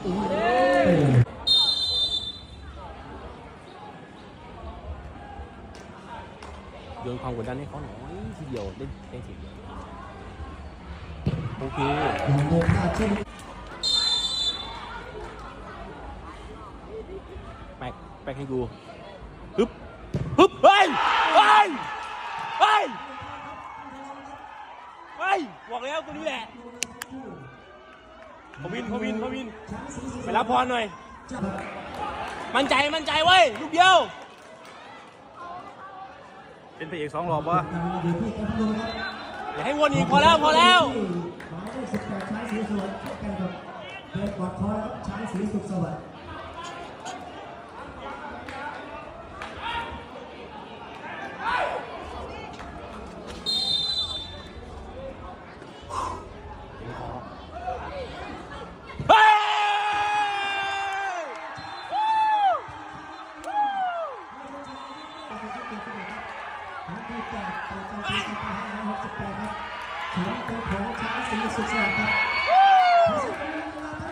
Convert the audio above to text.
โยนความกดดันให้เขาหน่อยทีเดียวได้ทีเดียวโอเคแปกให้กูฮึบเฮ้ยบอกแล้วตัวนี้แหละพวินไปรับพรหน่อยมั่นใจเว้ยลูกเดียวเป็นพระเอก2 รอบวะอย่าให้วนอีกพอแล้วหมายเลข 18 ช้างสีสวัสดิ์กันกับเพชรกอดคอช้างสีสุขสวัสดิ์ของช้างสีสุขสวัสดิ์ครับ